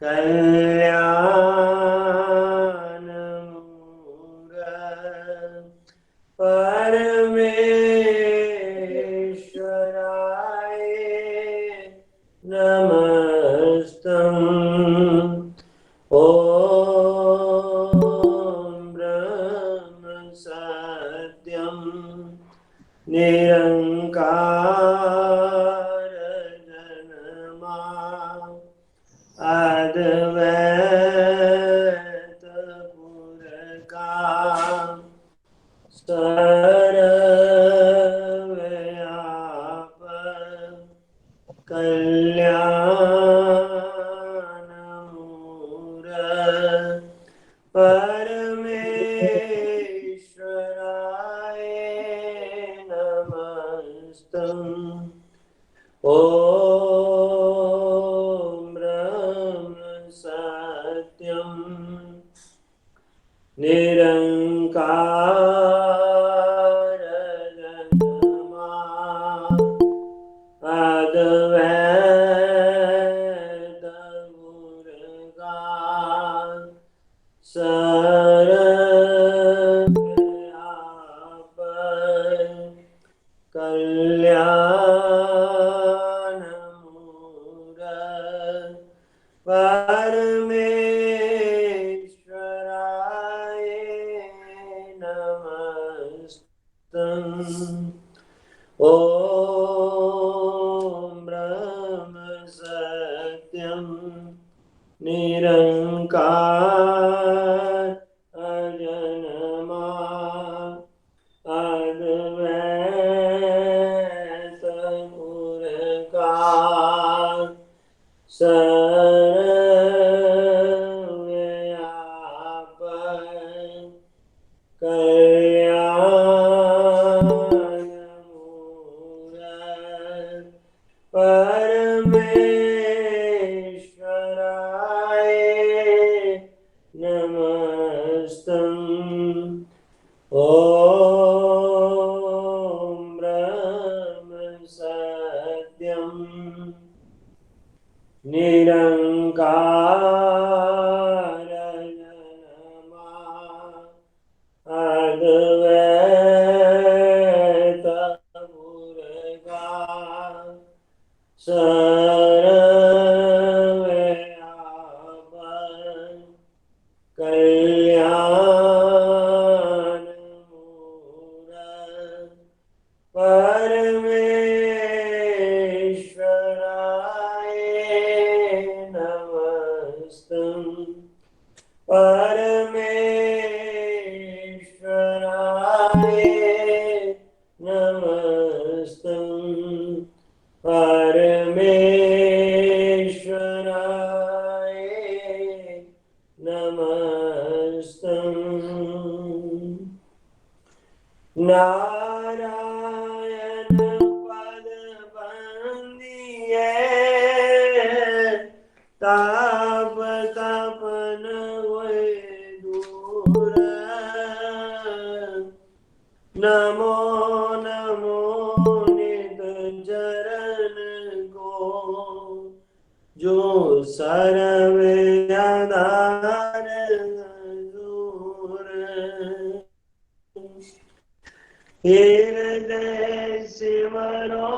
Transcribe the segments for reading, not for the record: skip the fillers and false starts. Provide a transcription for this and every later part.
कल्याण मूरत परमेश्वराय नमस्तम्। ॐ ब्रह्म सत्यं निरंकार जन्मा अद्वैत पुरखा सर्वव्यापक कल्याणमूरत परमेश्वराय नमस्तम्। ॐ ब्रह्म सत्यं निरंकार जन्मा अद्वैत गुरगा सर्वव्यापक कल्याणमूरत परमेश्वराय नमस्तम्। ॐ ब्रह्म सत्यं निरंकार अजन्मा अद्वैत गुरकार सर्वव्यापक कल्याणमूरत परमेश्वराय नमस्तम्। ॐ ब्रह्म सत्यं निरंकार जन्मा अद्वैत गुरगा सर्वव्यापक कल्याणमूरत परमेश्वराय नमस्तम्। परमेश्वराय नमस्तम्। परमेश्वराय नमस्तम्। नारायण पद बंदिए ताप तपन हुए दूर। नमो नमो नित चरण को जो सर्वे आधार दूर। हृदय सिमरो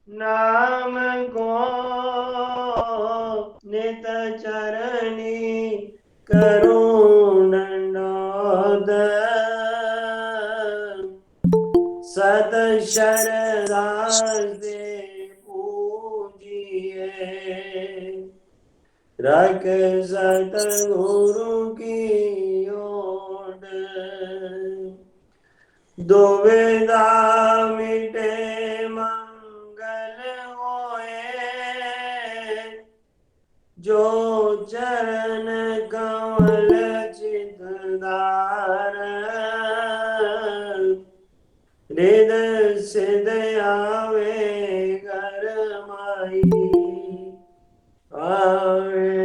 नाम को नित चरणी करुण नोद। सत शरदा से पूजिए रख सतगुरु की ओट। दुविधा मिटे मंगल होए जो चरण कमल चितदार। हृदय सिद्ध आवे कर माई आवे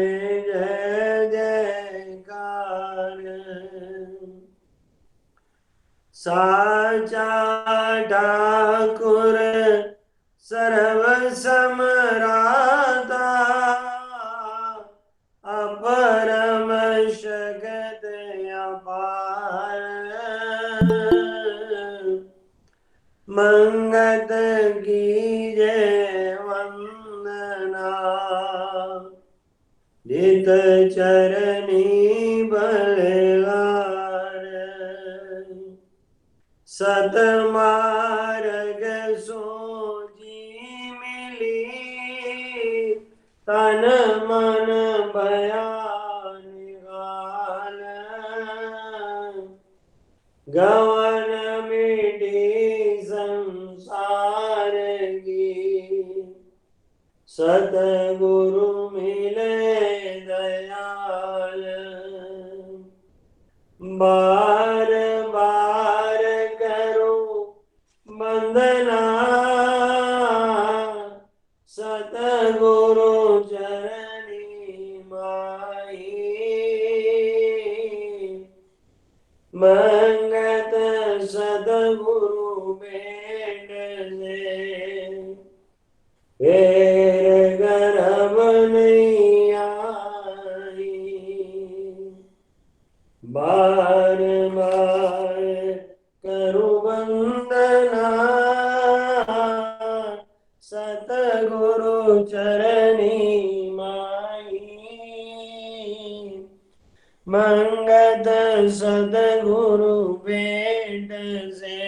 जय जयकार। साचा ठाकुर सर्व समराता वंदना, नित चरनी बलगार, सतमार्ग सोजी मिली, तन मन भया निहाल, गवन मिटी संसार की, सतगुरु मिले दयाल, बार बार करो वंदना, सतगुरु चरणी माही, मंगत सतगुरु भेंट से, फेर गर्भ नहीं आई, बार बार करो वंदना, सतगुरु चरणी माई, मंगत सतगुरु भेंट से,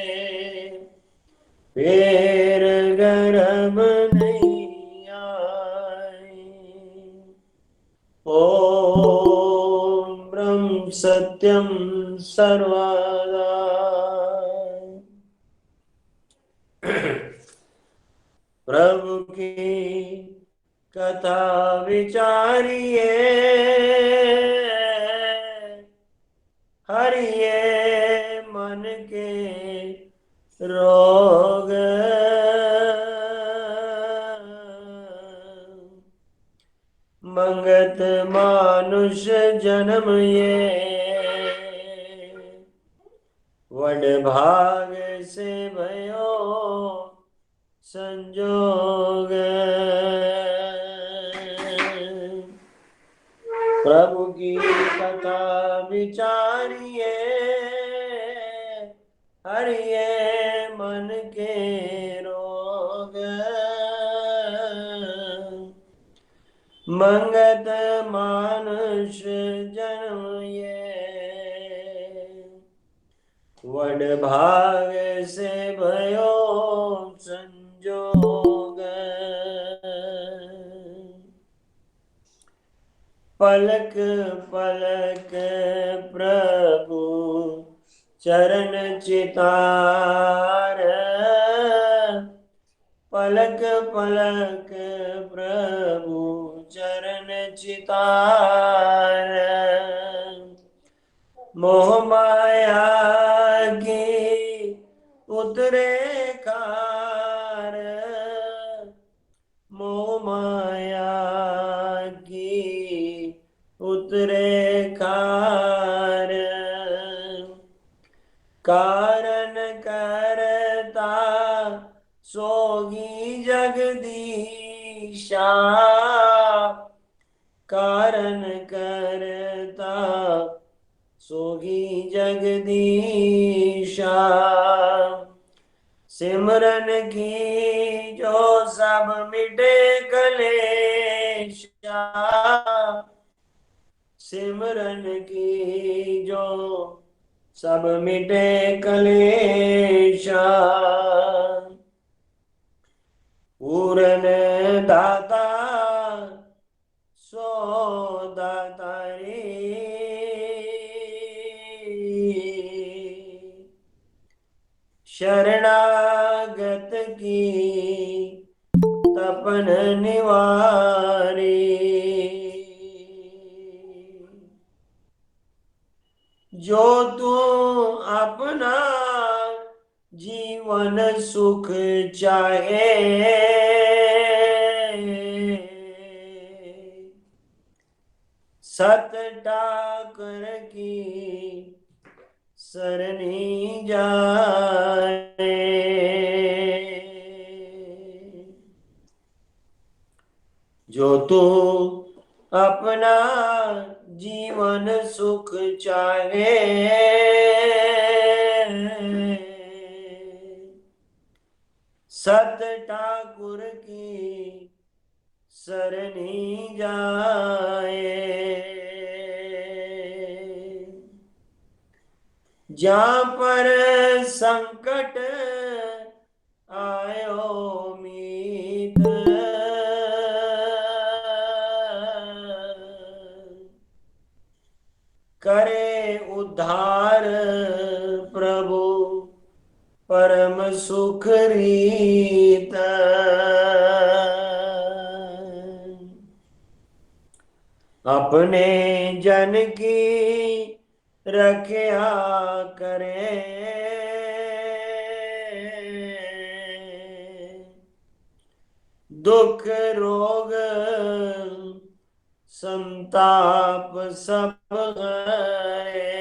फेर गर्भ नहीं आई। ओम ब्रह्म सत्यम सर्वदा। प्रभु की कथा विचारिए, हरिये मन के रोग, मंगत मानुष जन्म ये, वड भाग से भयो संजोग। प्रभु की कथा विचारिए, हरिये मन के रोग, मंगत मानुष जन्म ये, वड भाग से भयो संजोग। पलक पलक प्रभु चरण चितार, पलक पलक प्रभु चरण चितार, मोह माया की उतरे कार, मोह माया की उतरे कार, कारण करता सोगी जगदीशा, कारण करता सोगी जगदीशा, सिमरन की जो सब मिटे कलेशा, सिमरन की जो सब मिटे कलेशा, पूरन दाता सो दातारी, शरणागत की तपन निवारी, जो तू अपना जीवन सुख चाहे, सत ठाकर की सरनी जाए, जो तू अपना जीवन सुख चाहे, सत ठाकुर की सरनी जाए। जहाँ पर संकट आयो मीत, करे उद्धार प्रभु परम सुख रीत। अपने जन की रक्षा करे, दुख रोग संताप सब हरे।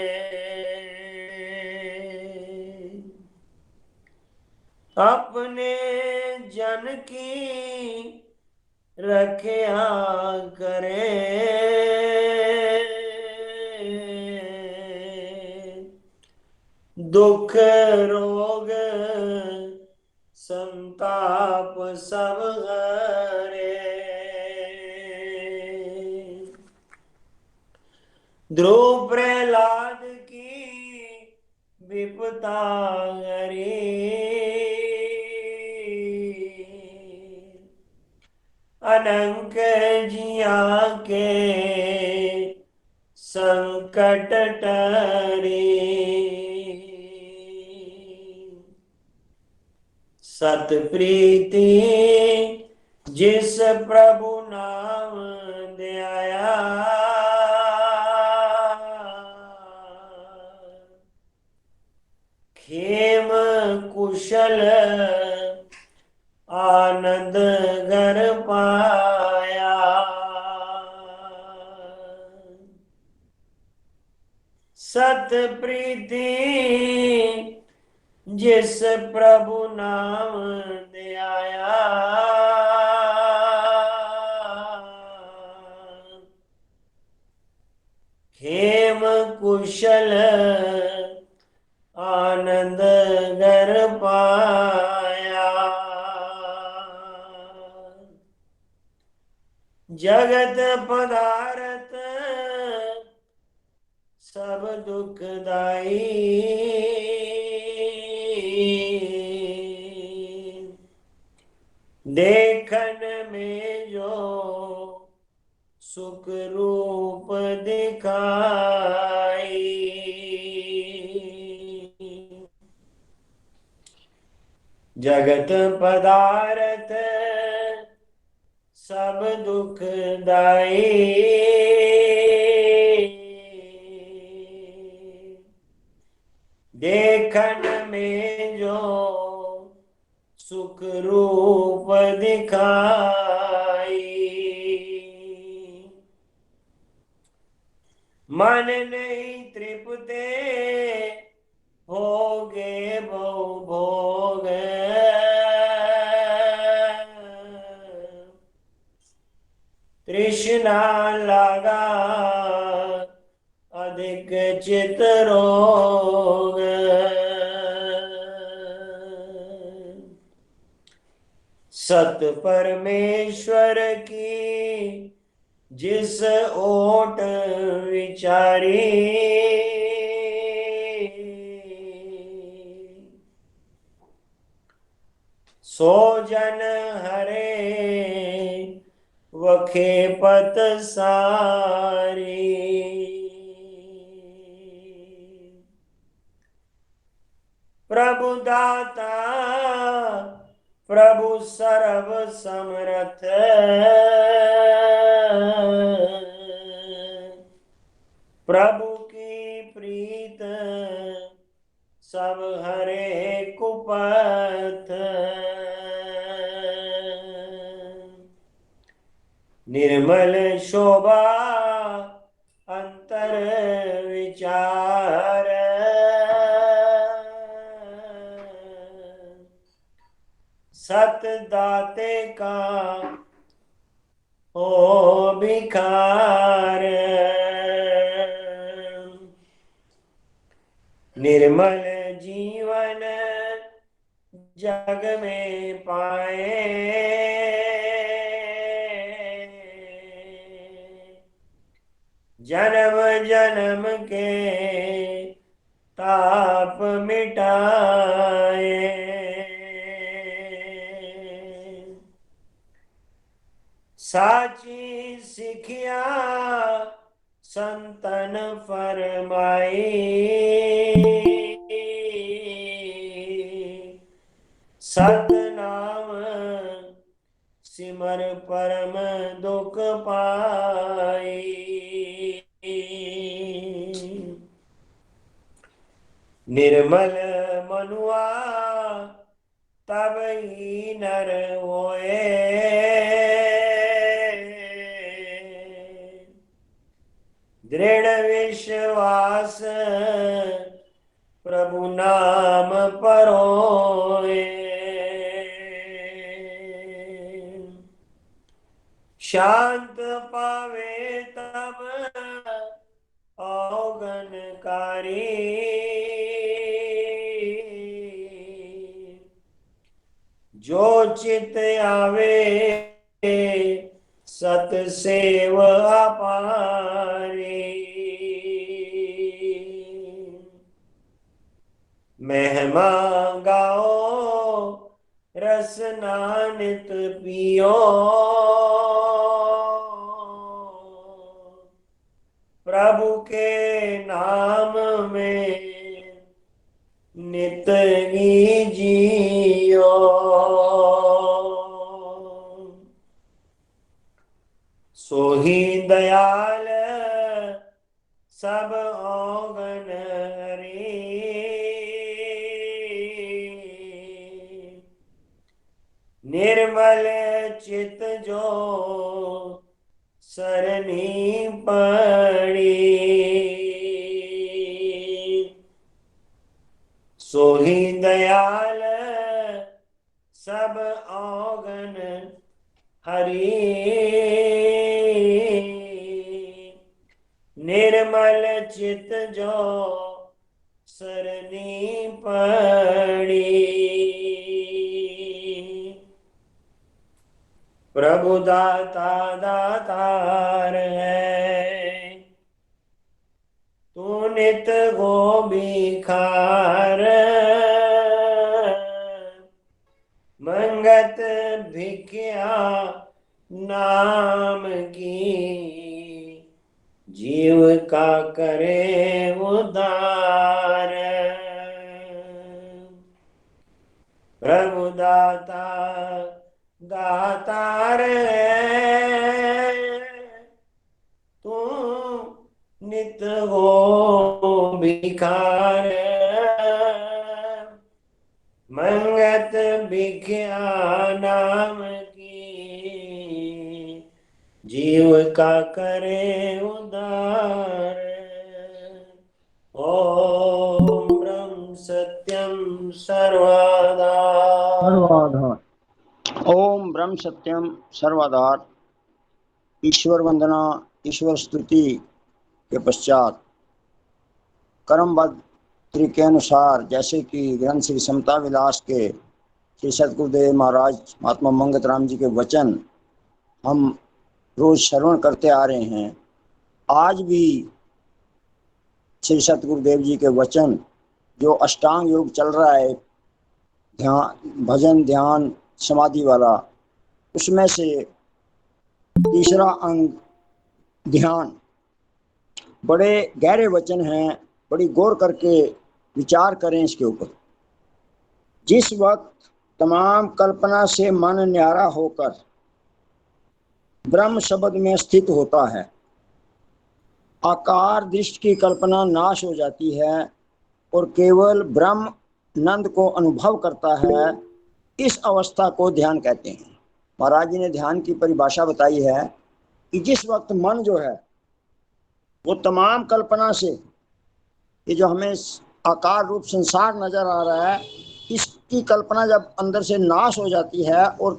अपने जन की रक्षा करे, दुख रोग संताप सब हरे। ध्रुव प्रहलाद की विपदा हरी, अनंक जिया के संकट टरी। सत प्रीति जिस प्रभु नाम ध्याया, खेम कुशल आनंद घर पाया। सत प्रीति जिस प्रभु नाम ध्याया, खेम कुशल आनंद घर पाया। जगत पदार्थ सब दुखदाई, देखन में जो सुख रूप दिखाई। जगत पदार्थ सब दुखदाई, देखन में जो सुख रूप दिखाई। मन नहीं तृप्ते भोगे बहु भोग, तृष्णा लगा अधिक चित रोग। सत परमेश्वर की जिस ओट विचारी, सो जन हरे वखे पत सारी। प्रभु दाता प्रभु सर्व समर्थ, प्रभु की प्रीत सब हरे कुपथ। निर्मल शोभा अंतर विचार, सत दाते का हो भिखार। निर्मल जीवन जग में पाए, जन्म जन्म के ताप मिटाए। साची सिखिया संतन फरमाई। सतनाम सिमर परम दुख पाई। निर्मल मनुआ तब ही नर होए। दृढ़ विश्वास प्रभु नाम परोए। शांत पावे तब अवगनकारी। जो चित आवे सत सेव अपारी। महिमा गाओ रसना नित पियो। प्रभु के नाम में नित ही जियो। सोही दयाल सब औगन हरे। निर्मल चित जो सरनी पड़ी। सोही दयाल सब औगन हरि। निर्मल चित जो सरनी पड़ी। प्रभु दाता दातार है तू नित गो भिखार। मंगत भिख्या नाम की जीव का करे उद्धार। प्रभु दाता दातार तू नित हो भिखार। मंगत भिख्या नाम की जीव का करे उद्धार। ओम ब्रह्म सत्यम सर्वदा। ओम ब्रह्म सत्यम सर्वाधार। ईश्वर वंदना ईश्वर स्तुति के पश्चात कर्मबद्ध तरीके अनुसार जैसे कि ग्रंथ श्री समता विलास के श्री सतगुरुदेव महाराज महात्मा मंगत राम जी के वचन हम रोज श्रवण करते आ रहे हैं। आज भी श्री सतगुरुदेव जी के वचन जो अष्टांग योग चल रहा है, ध्यान भजन ध्यान समाधि वाला, उसमें से तीसरा अंग ध्यान। बड़े गहरे वचन हैं, बड़ी गौर करके विचार करें इसके ऊपर। जिस वक्त तमाम कल्पना से मन न्यारा होकर ब्रह्म शब्द में स्थित होता है, आकार दृष्टि की कल्पना नाश हो जाती है और केवल ब्रह्म नंद को अनुभव करता है, इस अवस्था को ध्यान कहते हैं। महाराज जी ने ध्यान की परिभाषा बताई है कि जिस वक्त मन जो है वो तमाम कल्पना से, ये जो हमें आकार रूप संसार नजर आ रहा है, इसकी कल्पना जब अंदर से नाश हो जाती है और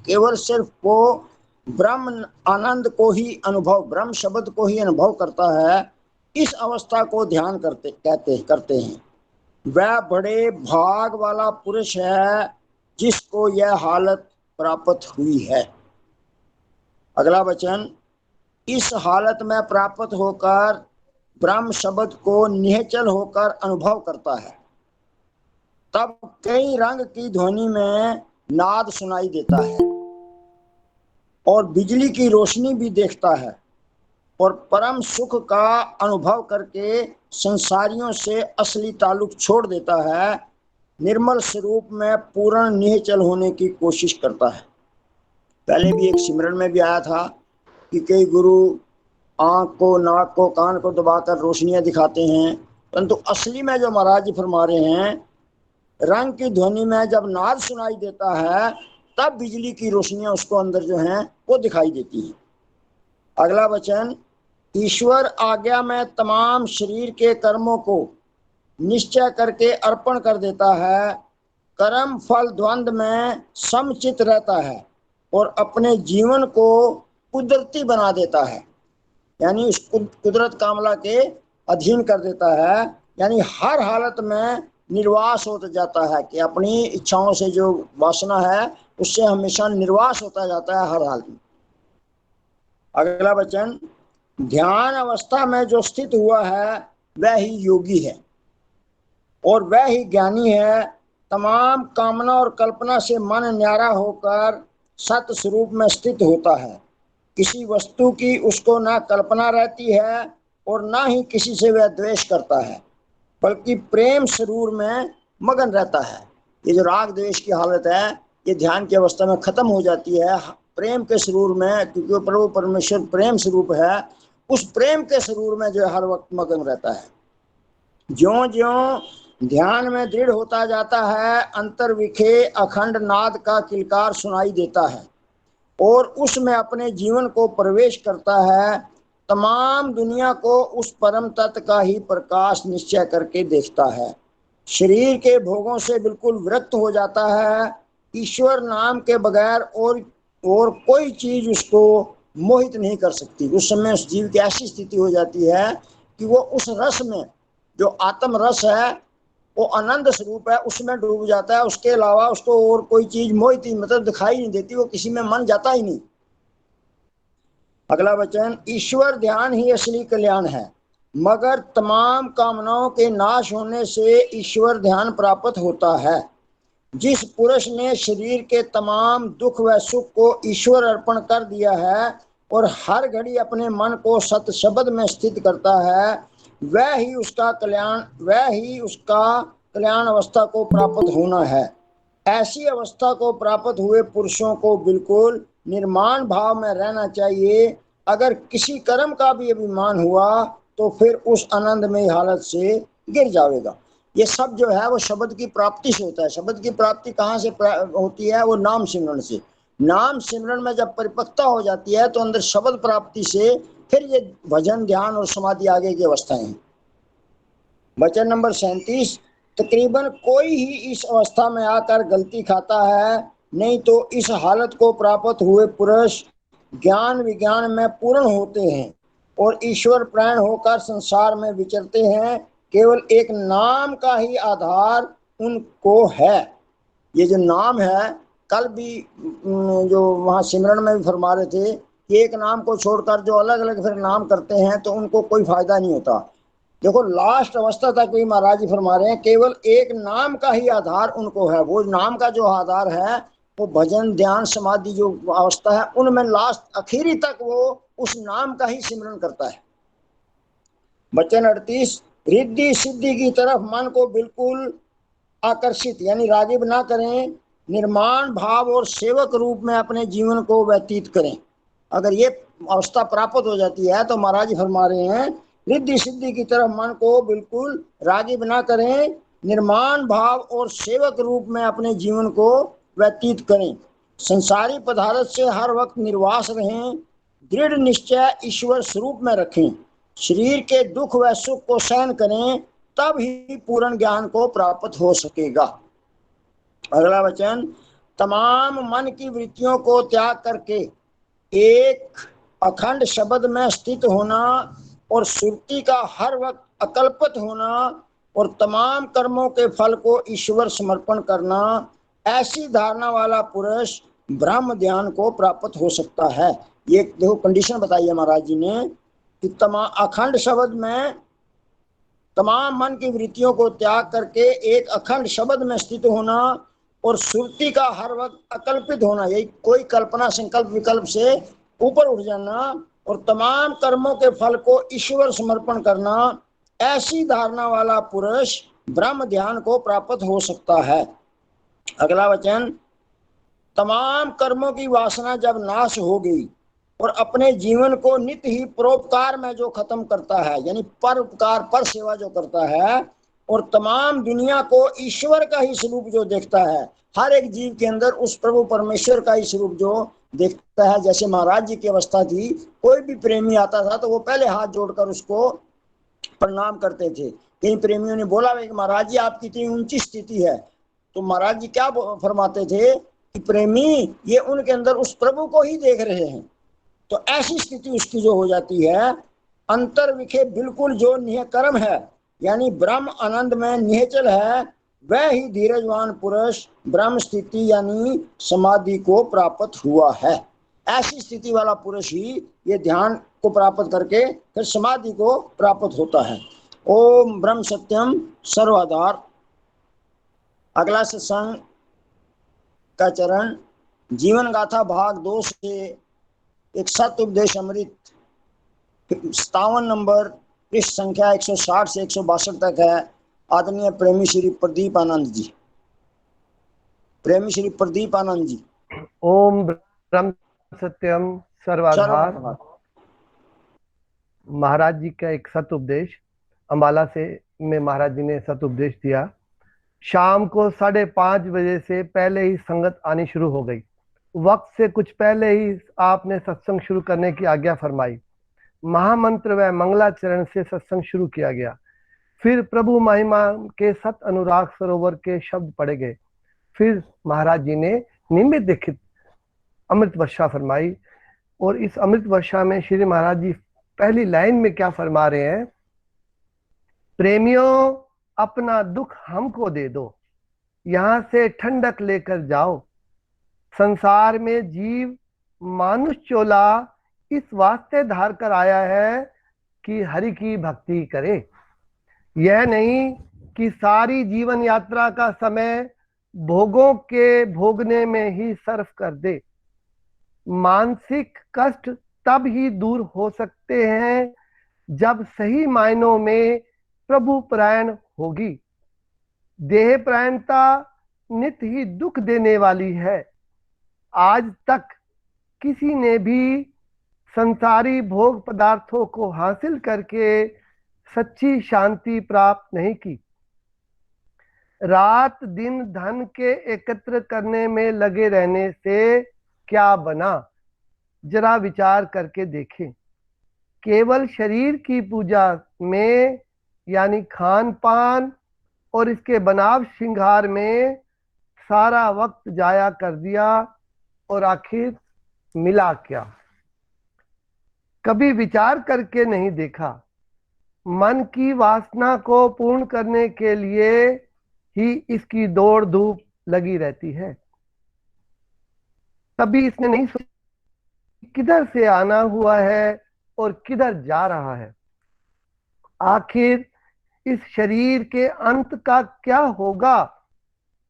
केवल सिर्फ वो ब्रह्म आनंद को ही अनुभव, ब्रह्म शब्द को ही अनुभव करता है, इस अवस्था को ध्यान करते हैं। वह बड़े भाग वाला पुरुष है जिसको यह हालत प्राप्त हुई है। अगला वचन, इस हालत में प्राप्त होकर ब्रह्म शब्द को निश्चल होकर अनुभव करता है, तब कई रंग की ध्वनि में नाद सुनाई देता है और बिजली की रोशनी भी देखता है और परम सुख का अनुभव करके संसारियों से असली ताल्लुक छोड़ देता है, निर्मल स्वरूप में पूर्ण निश्चल होने की कोशिश करता है। पहले भी एक सिमरन में भी आया था कि कई गुरु आँख को, नाक को, कान को दबाकर रोशनियां दिखाते हैं, परंतु असली में जो महाराज जी फरमा रहे हैं, रंग की ध्वनि में जब नाद सुनाई देता है तब बिजली की रोशनियां उसको अंदर जो हैं वो दिखाई देती है। अगला वचन, ईश्वर आज्ञा में तमाम शरीर के कर्मों को निश्चय करके अर्पण कर देता है, कर्म फल द्वंद्व में समचित रहता है और अपने जीवन को कुदरती बना देता है, यानी उस कुदरत कामला के अधीन कर देता है, यानी हर हालत में निर्वास होता जाता है कि अपनी इच्छाओं से जो वासना है उससे हमेशा निर्वास होता जाता है हर हाल में। अगला वचन, ध्यान अवस्था में जो स्थित हुआ है वह ही योगी है और वह ही ज्ञानी है। तमाम कामना और कल्पना से मन न्यारा होकर सत स्वरूप में स्थित होता है। किसी वस्तु की उसको ना कल्पना रहती है और ना ही किसी से वह द्वेष करता है, बल्कि प्रेम स्वरूप में मगन रहता है। ये जो राग द्वेष की हालत है ये ध्यान की अवस्था में खत्म हो जाती है, प्रेम के स्वरूप में, क्योंकि प्रभु परमेश्वर प्रेम स्वरूप है, उस प्रेम के स्वरूप में जो हर वक्त मगन रहता है। ज्यों ज्यों ध्यान में दृढ़ होता जाता है, अंतर्विखे अखंड नाद का किलकार सुनाई देता है और उसमें अपने जीवन को प्रवेश करता है। तमाम दुनिया को उस परम तत्व का ही प्रकाश निश्चय करके देखता है। शरीर के भोगों से बिल्कुल विरक्त हो जाता है। ईश्वर नाम के बगैर और कोई चीज उसको मोहित नहीं कर सकती। उस समय उस जीव की ऐसी स्थिति हो जाती है कि वो उस रस में, जो आत्म रस है, वो आनंद स्वरूप है, उसमें डूब जाता है। उसके अलावा उसको और कोई चीज मोहित ही मतलब दिखाई नहीं देती, वो किसी में मन जाता ही नहीं। अगला वचन, ईश्वर ध्यान ही असली कल्याण है, मगर तमाम कामनाओं के नाश होने से ईश्वर ध्यान प्राप्त होता है। जिस पुरुष ने शरीर के तमाम दुख व सुख को ईश्वर अर्पण कर दिया है और हर घड़ी अपने मन को सत शब्द में स्थित करता है, वह ही उसका कल्याण अवस्था को प्राप्त होना है। ऐसी अवस्था को प्राप्त हुए पुरुषों को बिल्कुल निर्माण भाव में रहना चाहिए। अगर किसी कर्म का भी अभिमान हुआ तो फिर उस आनंदमय हालत से गिर जाएगा। ये सब जो है वो शब्द की प्राप्ति से होता है। शब्द की प्राप्ति कहाँ से होती है? वो नाम सिमरन से। नाम सिमरन में जब परिपक्वता हो जाती है तो अंदर शब्द प्राप्ति से फिर ये भजन, ध्यान और समाधि आगे की अवस्थाएं हैं। वचन नंबर 37, तकरीबन कोई ही इस अवस्था में आकर गलती खाता है, नहीं तो इस हालत को प्राप्त हुए पुरुष ज्ञान विज्ञान में पूर्ण होते हैं और ईश्वर प्राण होकर संसार में विचरते हैं। केवल एक नाम का ही आधार उनको है। ये जो नाम है, कल भी जो वहाँ सिमरन में भी फरमा रहे थे कि एक नाम को छोड़कर जो अलग अलग फिर नाम करते हैं तो उनको कोई फायदा नहीं होता। देखो लास्ट अवस्था तक भी महाराज जी फरमा रहे हैं केवल एक नाम का ही आधार उनको है। वो नाम का जो आधार है वो भजन, ध्यान, समाधि जो अवस्था है उनमें लास्ट आखिरी तक वो उस नाम का ही सिमरन करता है। वचन 38, रिद्धि सिद्धि की तरफ मन को बिल्कुल आकर्षित यानी रागिब ना करें, निर्माण भाव और सेवक रूप में अपने जीवन को व्यतीत करें। अगर ये अवस्था प्राप्त हो जाती है तो महाराज फरमा रहे हैं रिद्धि सिद्धि की तरफ मन को बिल्कुल रागिब ना करें, निर्माण भाव और सेवक रूप में अपने जीवन को व्यतीत करें। संसारी पदार्थ से हर वक्त निर्वास रहें, दृढ़ निश्चय ईश्वर स्वरूप में रखें, शरीर के दुख व सुख को सहन करें, तब ही पूर्ण ज्ञान को प्राप्त हो सकेगा। अगला वचन, तमाम मन की वृत्तियों को त्याग करके एक अखंड शब्द में स्थित होना और सुरति का हर वक्त अकल्पित होना और तमाम कर्मों के फल को ईश्वर समर्पण करना, ऐसी धारणा वाला पुरुष ब्रह्म ध्यान को प्राप्त हो सकता है। ये देखो कंडीशन बताई है महाराज जी ने कि तमाम अखंड शब्द में तमाम मन की वृत्तियों को त्याग करके एक अखंड शब्द में स्थित होना और श्रुति का हर वक्त अकल्पित होना, यही कोई कल्पना संकल्प विकल्प से ऊपर उठ जाना और तमाम कर्मों के फल को ईश्वर समर्पण करना, ऐसी धारणा वाला पुरुष ब्रह्म ध्यान को प्राप्त हो सकता है। अगला वचन, तमाम कर्मों की वासना जब नाश हो गई और अपने जीवन को नित्य ही परोपकार में जो खत्म करता है, यानी परोपकार पर सेवा जो करता है, और तमाम दुनिया को ईश्वर का ही स्वरूप जो देखता है, हर एक जीव के अंदर उस प्रभु परमेश्वर का ही स्वरूप जो देखता है। जैसे महाराज जी की अवस्था थी, कोई भी प्रेमी आता था तो वो पहले हाथ जोड़कर उसको प्रणाम करते थे। कई प्रेमियों ने बोला कि महाराज जी आपकी इतनी ऊंची स्थिति है, तो महाराज जी क्या फरमाते थे कि प्रेमी ये उनके अंदर उस प्रभु को ही देख रहे हैं। तो ऐसी स्थिति उसकी जो हो जाती है, अंतर विखे बिल्कुल जो निहकर्म है, यानी ब्रह्म आनंद में निहचल है, वह ही धीरजवान पुरुष ब्रह्म स्थिति यानी समाधि को प्राप्त हुआ है। ऐसी स्थिति वाला पुरुष ही ये ध्यान को प्राप्त करके फिर समाधि को प्राप्त होता है। ओम ब्रह्म सत्यम सर्वाधार। अगला सत्संग का चरण जीवन गाथा भाग 2 से एक सत्य उपदेश अमृत 57 नंबर पृष्ठ संख्या 160 से 162 तक है। आदरणीय प्रेमी श्री प्रदीप आनंद जी, प्रेमी श्री प्रदीप आनंद जी। ओम ब्रह्म सत्यम सर्वाधार। महाराज जी का एक सत उपदेश अंबाला से में महाराज जी ने सत उपदेश दिया। शाम को 5:30 बजे से पहले ही संगत आनी शुरू हो गई। वक्त से कुछ पहले ही आपने सत्संग शुरू करने की आज्ञा फरमाई। महामंत्र व मंगलाचरण से सत्संग शुरू किया गया। फिर प्रभु महिमा के सत अनुराग सरोवर के शब्द पढ़े गए। फिर महाराज जी ने निमित दीक्षित अमृत वर्षा फरमाई। और इस अमृत वर्षा में श्री महाराज जी पहली लाइन में क्या फरमा रहे हैं, प्रेमियों अपना दुख हमको दे दो, यहां से ठंडक लेकर जाओ। संसार में जीव मानुष चोला इस वास्ते धार कर आया है कि हरि की भक्ति करे। यह नहीं कि सारी जीवन यात्रा का समय भोगों के भोगने में ही सर्फ कर दे। मानसिक कष्ट तब ही दूर हो सकते हैं जब सही मायनों में प्रभु परायण होगी। देह परायणता नित्य ही दुख देने वाली है। आज तक किसी ने भी संसारी भोग पदार्थों को हासिल करके सच्ची शांति प्राप्त नहीं की। रात दिन धन के एकत्र करने में लगे रहने से क्या बना, जरा विचार करके देखें। केवल शरीर की पूजा में यानी खान पान और इसके बनाव श्रृंगार में सारा वक्त जाया कर दिया और आखिर मिला क्या? कभी विचार करके नहीं देखा। मन की वासना को पूर्ण करने के लिए ही इसकी दौड़ धूप लगी रहती है। कभी इसने नहीं सोचा किधर से आना हुआ है और किधर जा रहा है। आखिर इस शरीर के अंत का क्या होगा।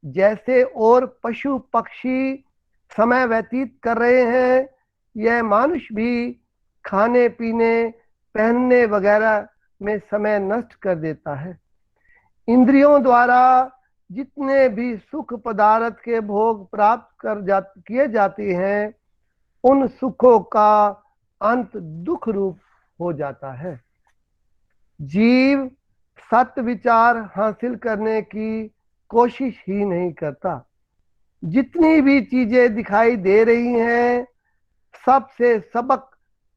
जैसे और पशु पक्षी समय व्यतीत कर रहे हैं, यह मनुष्य भी खाने पीने पहनने वगैरह में समय नष्ट कर देता है। इंद्रियों द्वारा जितने भी सुख पदार्थ के भोग प्राप्त किए जाते हैं, उन सुखों का अंत दुख रूप हो जाता है। जीव सत्य विचार हासिल करने की कोशिश ही नहीं करता। जितनी भी चीजें दिखाई दे रही हैं, सबसे सबक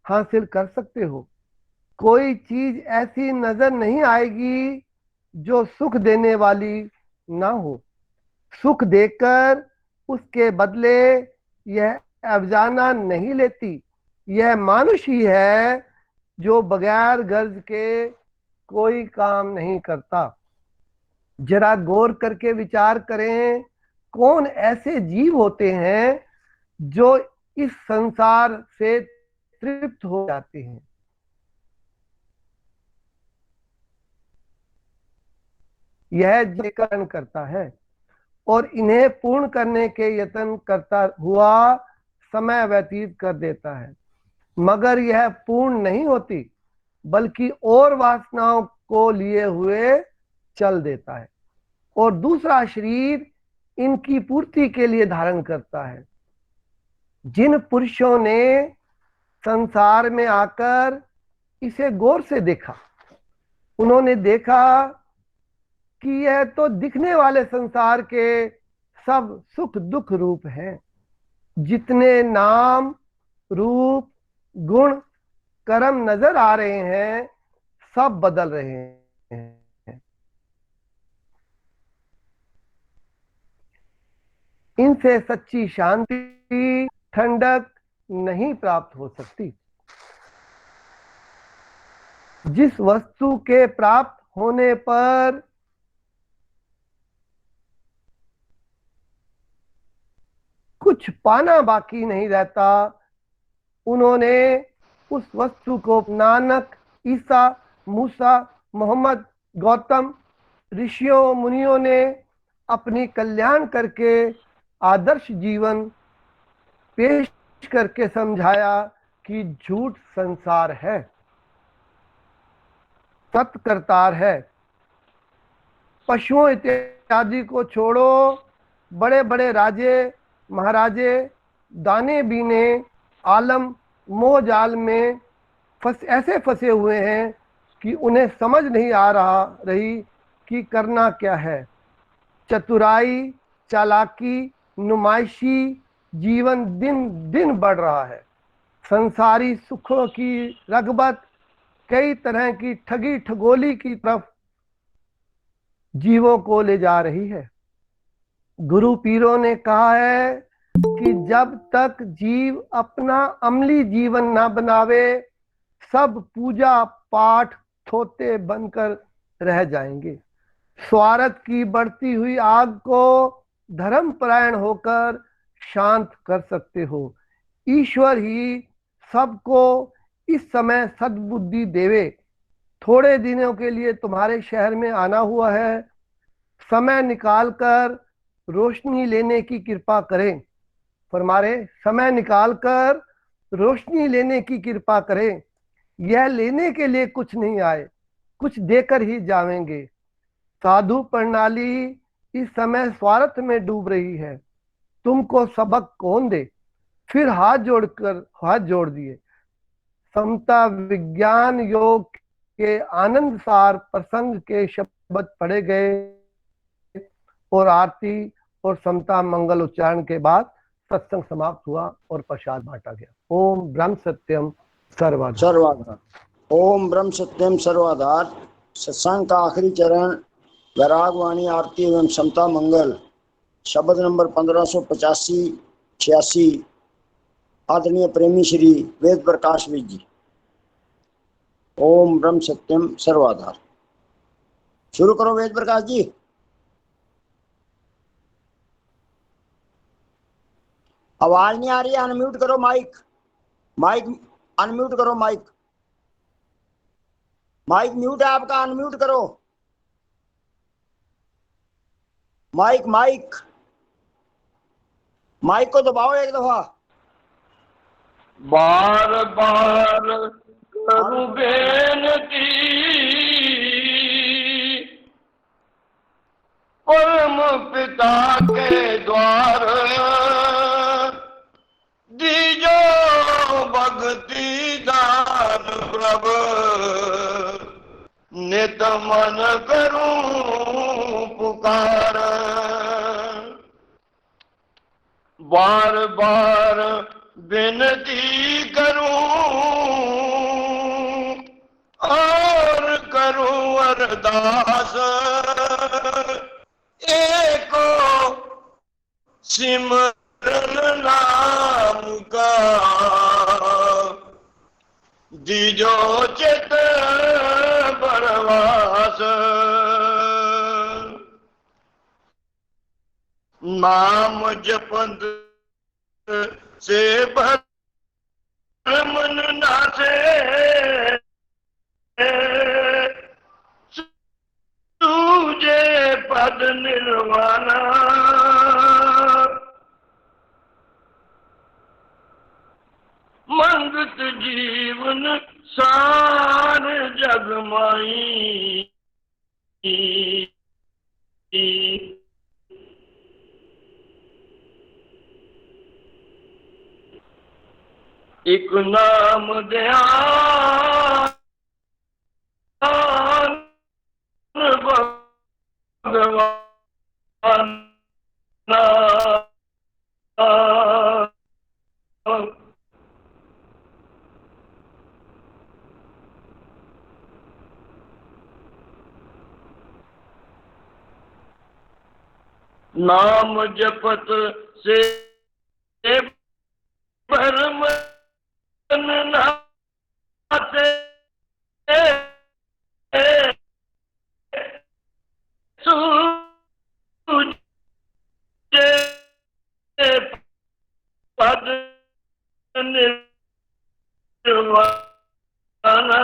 हासिल कर सकते हो। कोई चीज ऐसी नजर नहीं आएगी जो सुख देने वाली ना हो। सुख देकर उसके बदले यह अफजाना नहीं लेती। यह मानुष ही है जो बगैर गर्ज के कोई काम नहीं करता। जरा गौर करके विचार करें, कौन ऐसे जीव होते हैं जो इस संसार से तृप्त हो जाते हैं। यह जयकरण करता है और इन्हें पूर्ण करने के यत्न करता हुआ समय व्यतीत कर देता है, मगर यह पूर्ण नहीं होती, बल्कि और वासनाओं को लिए हुए चल देता है और दूसरा शरीर इनकी पूर्ति के लिए धारण करता है। जिन पुरुषों ने संसार में आकर इसे गौर से देखा, उन्होंने देखा कि यह तो दिखने वाले संसार के सब सुख दुख रूप हैं। जितने नाम रूप गुण कर्म नजर आ रहे हैं, सब बदल रहे हैं। इनसे सच्ची शांति ठंडक नहीं प्राप्त हो सकती। जिस वस्तु के प्राप्त होने पर कुछ पाना बाकी नहीं रहता, उन्होंने उस वस्तु को नानक, ईसा, मूसा, मोहम्मद, गौतम ऋषियों मुनियों ने अपनी कल्याण करके आदर्श जीवन पेश करके समझाया कि झूठ संसार है, सत्य करतार है। पशुओं इत्यादि को छोड़ो, बड़े बड़े राजे महाराजे दाने बीने आलम मोह जाल में ऐसे फंसे हुए हैं कि उन्हें समझ नहीं आ रही कि करना क्या है। चतुराई, चालाकी, नुमाइशी जीवन दिन दिन बढ़ रहा है। संसारी सुखों की रगबत कई तरह की ठगी ठगोली की तरफ जीवों को ले जा रही है। गुरु पीरों ने कहा है कि जब तक जीव अपना अमली जीवन ना बनावे, सब पूजा पाठ थोते बनकर रह जाएंगे। स्वार्थ की बढ़ती हुई आग को धर्मपरायण होकर शांत कर सकते हो। ईश्वर ही सबको इस समय सद्बुद्धि देवे। थोड़े दिनों के लिए तुम्हारे शहर में आना हुआ है, समय निकालकर रोशनी लेने की कृपा करें। फरमारे समय निकालकर रोशनी लेने की कृपा करें। यह लेने के लिए कुछ नहीं आए, कुछ देकर ही जावेंगे। साधु प्रणाली इस समय स्वार्थ में डूब रही है, तुमको सबक कौन दे? फिर हाथ जोड़ दिए। समता विज्ञान योग के आनंद सार प्रसंग के शब्द पढ़े गए और आरती और समता मंगल उच्चारण के बाद सत्संग समाप्त हुआ और प्रसाद बांटा गया। ओम ब्रह्म सत्यम सर्वाधार। ओम ब्रह्म सत्यम सर्वाधार। सत्संग का आखिरी चरण वैराग वाणी आरती एवं समता मंगल, शब्द नंबर 1585-86, आदरणीय प्रेमी श्री वेद प्रकाश जी। ओम ब्रह्म सत्यम सर्वाधार। शुरू करो वेद प्रकाश जी। आवाज नहीं आ रही है, अनम्यूट करो माइक। माइक अनम्यूट करो। माइक म्यूट है आपका, अनम्यूट करो। माइक को दबाओ एक दफा। बार बार करूं बेनती, परम पिता के द्वार दीजो भक्ति दान प्रभु, नित मन करूं पुकार। बार बार विनती करूं और करूं अरदास, एको सिमरन नाम का दीजो चित बरवास। नाम जपंत से भर मन नासे सूझे पद निर्वाणा मंगत जीवन सार जग माई एक नाम ध्यान भगवान नाम जपत से भरम नाते सूझे पद निर्वाणा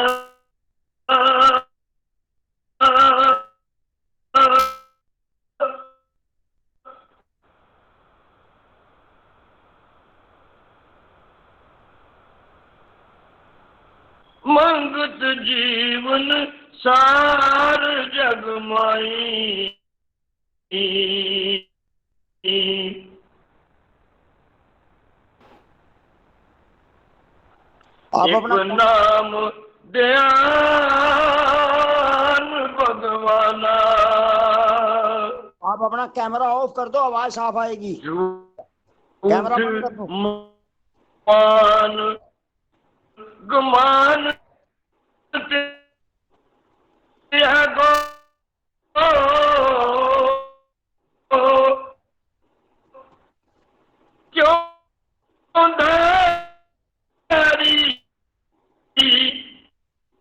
मंगत जीवन सार जग माई आप एक अपना नाम ध्यान भगवाना आप अपना कैमरा ऑफ कर दो, आवाज साफ आएगी। कैमरा बंद कर दो। मान गुमान त्यागो क्यों धरी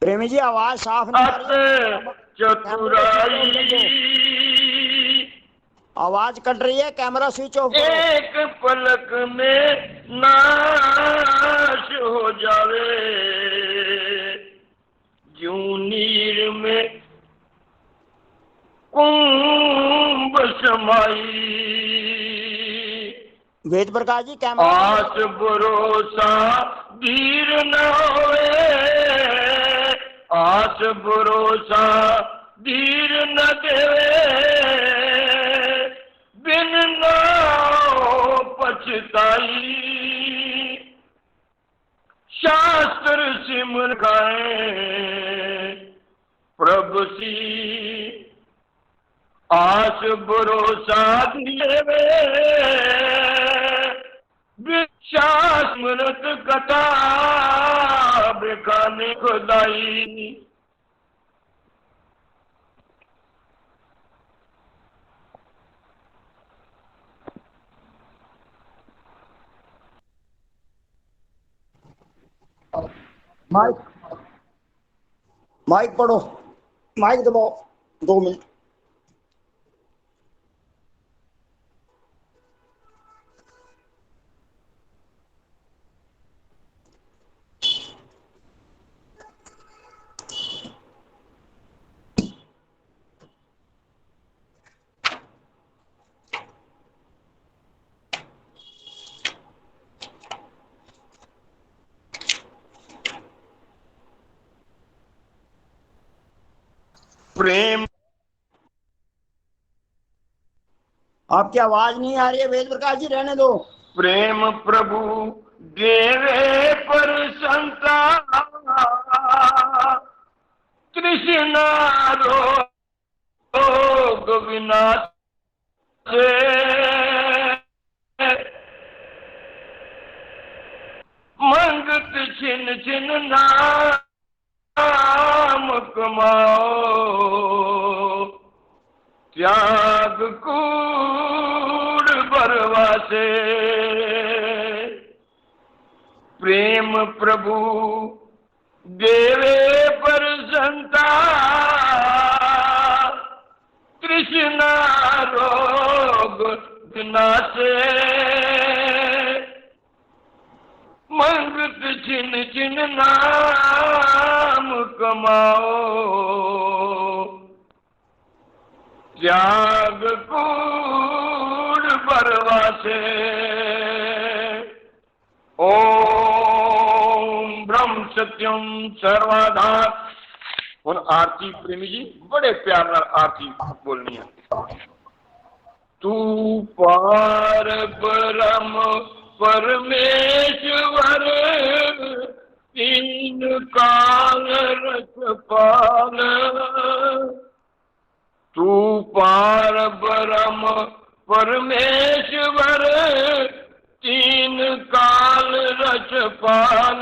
प्रेमी जी आवाज साफ नहीं आ अत रही, चतुराई आवाज कट रही है, कैमरा स्विच ऑफ करो। एक पलक में नाश हो जावे जूं नीर में कुंभ समाई वेद प्रकाश जी कैमरा आस भरोसा धीर न होए आस भरोसा धीर न देवे बिन नाव पछताई शास्त्र सिमर गाए प्रभु सी आस भरोसा देवे विश्वास मृत कथा बेखाने खुदाई माइक माइक पढ़ो, माइक दबाओ 2 मिनट। प्रेम आपकी आवाज नहीं आ रही है वेद प्रकाश जी, रहने दो। प्रेम प्रभु देवे पर संता कृष्णा रोग विनाश से मंगत छिन छिन नाम कमाओ त्याग कूड़ बरवासे प्रेम प्रभु देवे पर संता कृष्णा रोग विनाशे मंगत छिन छिन नाम कमाओ, त्याग कूड़ बरवासे। ओम ब्रह्म सत्यम सर्वाधार। और आरती प्रेमी जी बड़े प्यार नाल आरती बोलनी है। तू पार ब्रह्म परमेश्वर, तीन काल रखपाल। तू पार ब्रह्म परमेश्वर, तीन काल रखपाल।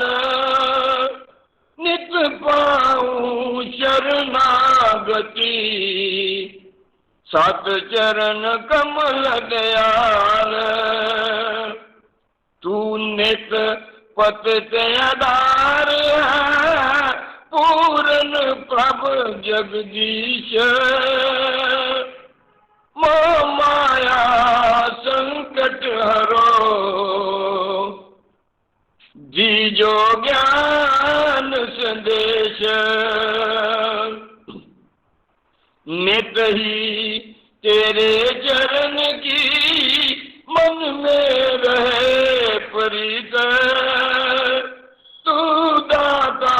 नित पाऊं शरणागति, सत चरण कमल दयाल। तू नित पतित आधार है, पूरन प्रभु जगदीश। मोह माया संकट हरो, जीजो ज्ञान संदेश। नित ही तेरे चरण की मन में रहे प्रीत। तू दाता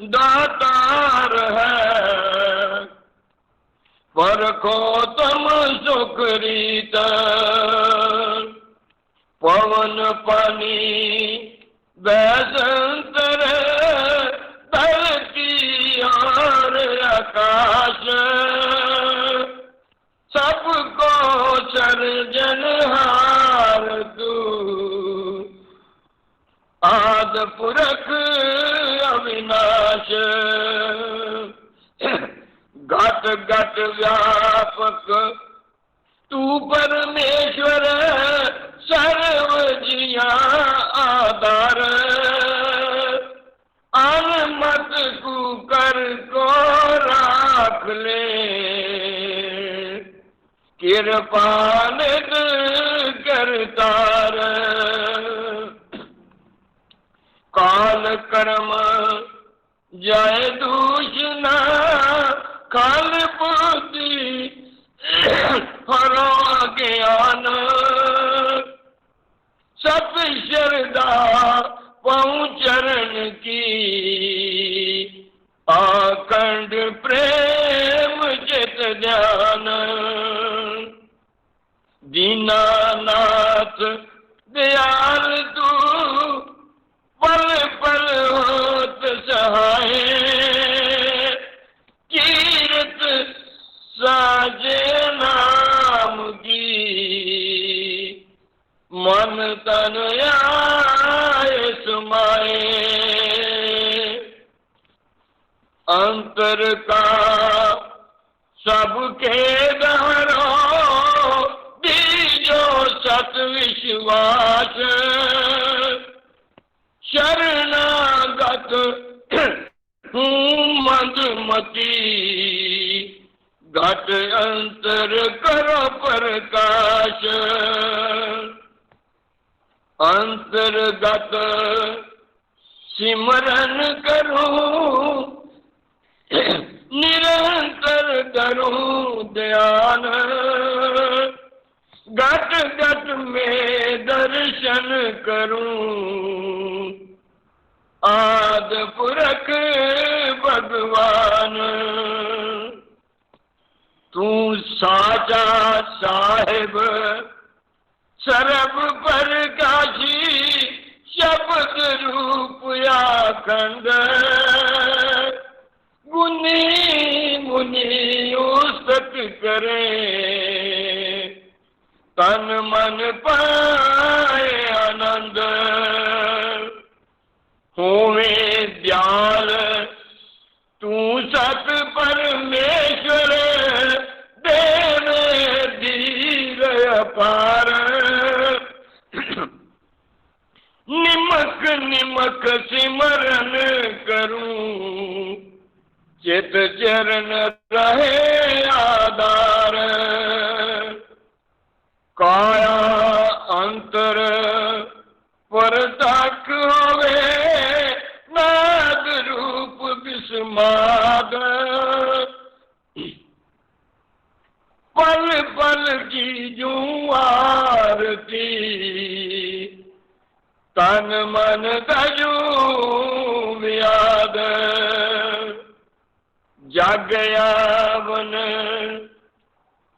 दातार है, परखो तुम सुख रीत। पवन पानी बसंतर, धरती और आकाश। सबको सर्जनहार तू, आद पुरख अविनाश। घट घट व्यापक तू परमेश्वर, सर्व जिया आधार। अनमत को कर को राख ले, कृपान करतार। काल कर्म जय दूषणा, काल बुद्धि हरो ज्ञान। सब श्रद्धा पहुँचरण की, अखंड प्रेम चित ध्यान। दीनानाथ दयाल तू, पल पल होत सहाय। कीरत साजे नाम की, मन तन आए सुमाए। अंतर का सबके दहरो, दीजो सत विश्वास। शरणागत हूँ मंदमती, घट अंतर करो प्रकाश। अंतर्गत सिमरन करूं, निरंतर करूं ध्यान। घट घट में दर्शन करूं, आद पुरख भगवान। तू साचा साहिब सर्व प्रकाशी, शब्द रूप अखंड। गुनी मुनि उस्तक करे, तन मन पाए आनंद। होवे दयाल तू सत परमेश्वर, देवे धीर अपार। निमक निमक सिमरन करूं, चित चरण रहे आधार। काया अंतर व्याद जागयावन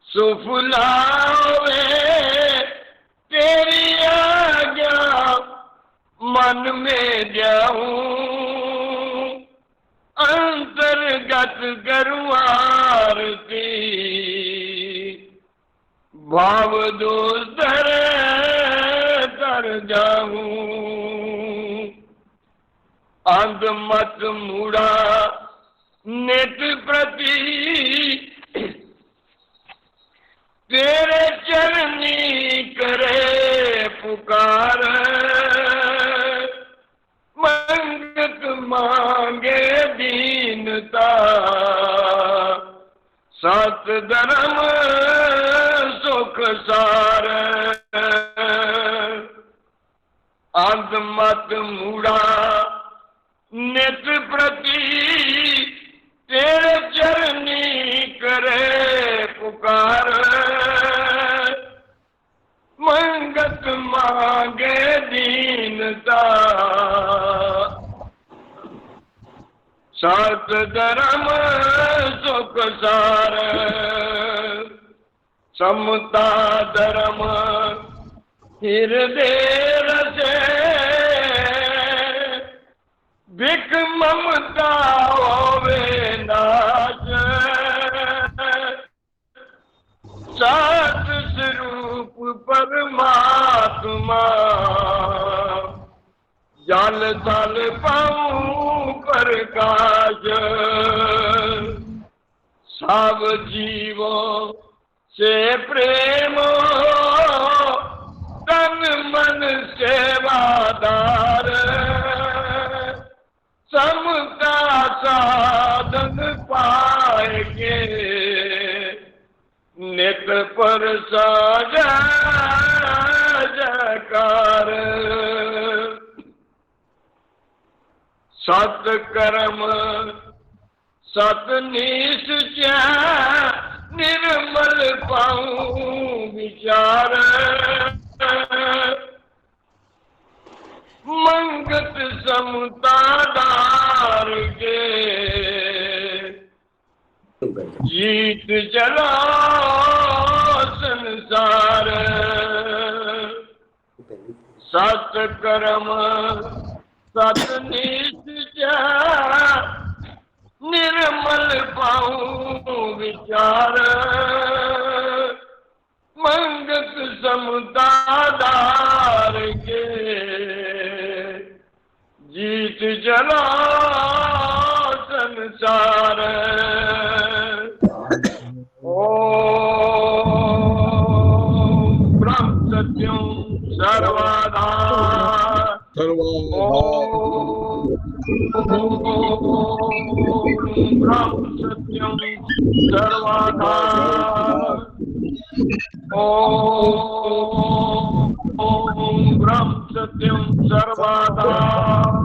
सुफलावे तेरी आज्ञा मन में जाऊं अंतर्गत करूं आरती भाव दूसर तर जाऊं अंध मत मुड़ा नित प्रति तेरे चरनी करे पुकार मंगत मांगे दीनता सत धर्म सुख सार अंध मत मुड़ा नित प्रति तेरे चरनी करे पुकार मंगत मांगे दीनता सत धर्म सुख सार समता धर्म हृदय रसे भिख ममता होवे नाश सत स्वरूप परमात्मा जल तल पाऊं प्रकाश सब जीवों से प्रेम तन मन सेवादार समता साधन पाएंगे नित पर जयकार सत कर्म सत निश्चय निर्मल पाऊं विचार मंगत समता दार के जीत जला संसार सत कर्म सत निश्चय निर्मल पाऊं विचार मंगत समता दार के जीत जला संसार ओम ब्रह्म सत्यम सर्वधार ओम ब्रह्म सत्यम सर्वधार ओम ब्रह्म सत्यम सर्वधार।